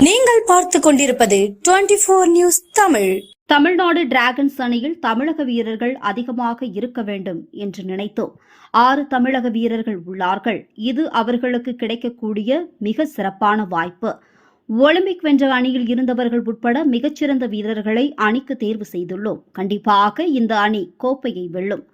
நீங்கள் பார்த்துக் கொண்டிருப்பது 24 நியூஸ் தமிழ். தமிழ்நாடு டிராகன்ஸ் அணியில் தமிழக வீரர்கள் அதிகமாக இருக்க வேண்டும் என்று நினைத்தோம். 6 தமிழக வீரர்கள் உள்ளார்கள். இது அவர்களுக்கு கிடைக்கக்கூடிய மிக சிறப்பான வாய்ப்பு. ஒலிம்பிக் வென்ற அணியில் இருந்தவர்கள் உட்பட மிகச்சிறந்த வீரர்களை அணிக்கு தேர்வு செய்துள்ளோம். கண்டிப்பாக இந்த அணி கோப்பையை வெல்லும்.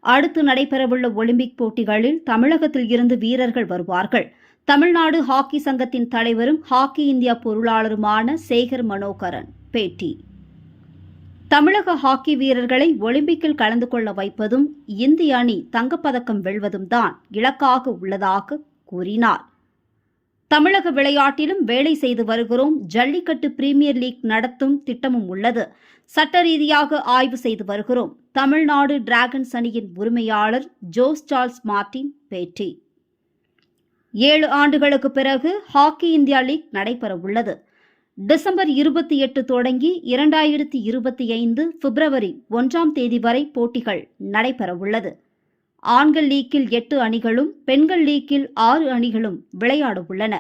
அடுத்து நடைபெறவுள்ள ஒலிம்பிக் போட்டிகளில் தமிழகத்தில் இருந்து வீரர்கள் வருவார்கள். தமிழ்நாடு ஹாக்கி சங்கத்தின் தலைவரும் ஹாக்கி இந்தியா பொருளாளருமான சேகர் மனோகரன் பேட்டி. தமிழக ஹாக்கி வீரர்களை ஒலிம்பிக்கில் கலந்து கொள்ள வைப்பதும் இந்திய அணி தங்கப்பதக்கம் வெல்வதும் தான் இலக்காக உள்ளதாக கூறினார். தமிழக விளையாட்டிலும் வேலை செய்து வருகிறோம். ஜல்லிக்கட்டு பிரீமியர் லீக் நடத்தும் திட்டமும் உள்ளது. சட்ட ரீதியாக ஆய்வு செய்து வருகிறோம். தமிழ்நாடு டிராகன்ஸ் அணியின் உரிமையாளர் ஜோஸ் சார்ல்ஸ் மார்டின் பேட்டி. 7 ஆண்டுகளுக்கு பிறகு ஹாக்கி இந்தியா லீக் நடைபெற உள்ளது. டிசம்பர் 28 தொடங்கி 2025 பிப்ரவரி 1ஆம் தேதி வரை போட்டிகள் நடைபெற உள்ளது. ஆண்கள் லீக்கில் 8 அணிகளும் பெண்கள் லீக்கில் 6 அணிகளும் விளையாட உள்ளன.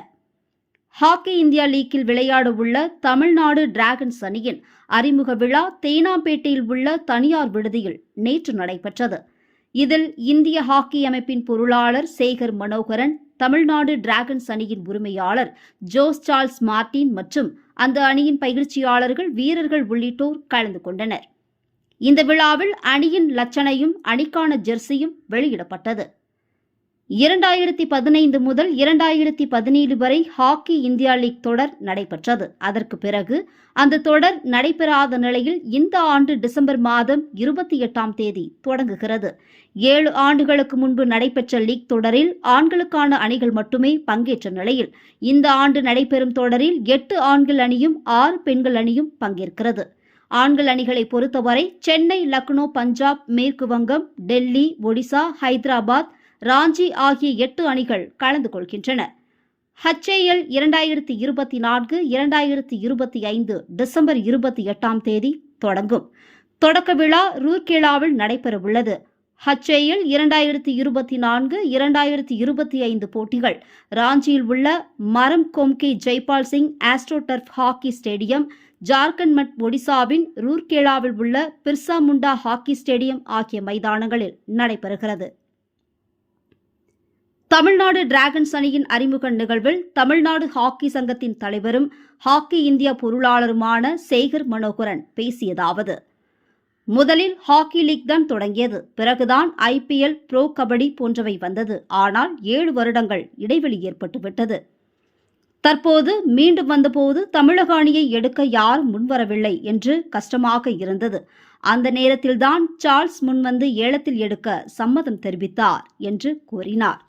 ஹாக்கி இந்தியா லீக்கில் விளையாட உள்ள தமிழ்நாடு டிராகன்ஸ் அணியின் அறிமுக விழா தேனாம்பேட்டையில் உள்ள தனியார் விடுதியில் நேற்று நடைபெற்றது. இதில் இந்திய ஹாக்கி அமைப்பின் பொருளாளர் சேகர் மனோகரன், தமிழ்நாடு டிராகன்ஸ் அணியின் உரிமையாளர் ஜோஸ் சார்ல்ஸ் மார்டின் மற்றும் அந்த அணியின் பயிற்சியாளர்கள், வீரர்கள் உள்ளிட்டோர் கலந்து கொண்டனர். இந்த விழாவில் அணியின் லட்சணையும் அணிக்கான ஜெர்சியும் வெளியிடப்பட்டது. 2015 முதல் 2017 வரை ஹாக்கி இந்தியா லீக் தொடர் நடைபெற்றது. அதற்கு பிறகு அந்த தொடர் நடைபெறாத நிலையில் இந்த ஆண்டு டிசம்பர் மாதம் 28ஆம் தேதி தொடங்குகிறது. 7 ஆண்டுகளுக்கு முன்பு நடைபெற்ற லீக் தொடரில் ஆண்களுக்கான அணிகள் மட்டுமே பங்கேற்ற நிலையில் இந்த ஆண்டு நடைபெறும் தொடரில் 8 ஆண்கள் அணியும் 6 பெண்கள் அணியும் பங்கேற்கிறது. ஆண்கள் அணிகளை பொறுத்தவரை சென்னை, லக்னோ, பஞ்சாப், மேற்கு வங்கம், டெல்லி, ஒடிசா, ஹைதராபாத், ராஞ்சி ஆகிய 8 அணிகள் கலந்து கொள்கின்றன. HAL 2024-2025 டிசம்பர் 28ஆம் தேதி தொடங்கும். தொடக்க விழா ரூர்கேலாவில் நடைபெறவுள்ளது. HAL 2024-2025 போட்டிகள் ராஞ்சியில் உள்ள Marang Gomke Jaipal Singh astro turf hockey stadium, Jharkhand மற்றும் ஒடிசாவின் ரூர்கேலாவில் உள்ள பிர்சா முண்டா ஹாக்கி ஸ்டேடியம் ஆகிய மைதானங்களில் நடைபெறுகிறது. தமிழ்நாடு டிராகன்ஸ் அணியின் அறிமுக நிகழ்வில் தமிழ்நாடு ஹாக்கி சங்கத்தின் தலைவரும் ஹாக்கி இந்தியா பொருளாளருமான சேகர் மனோகரன் பேசியதாவது: முதலில் ஹாக்கி லீக் தான் தொடங்கியது. பிறகுதான் IPL, ப்ரோ கபடி போன்றவை வந்தது. ஆனால் 7 வருடங்கள் இடைவெளி ஏற்பட்டுவிட்டது. தற்போது மீண்டும் வந்தபோது தமிழக அணியை எடுக்க யாரும் முன்வரவில்லை என்று கஷ்டமாக இருந்தது. அந்த நேரத்தில்தான் சார்ல்ஸ் முன்வந்து ஏலத்தில் எடுக்க சம்மதம் தெரிவித்தார் என்று கூறினார்.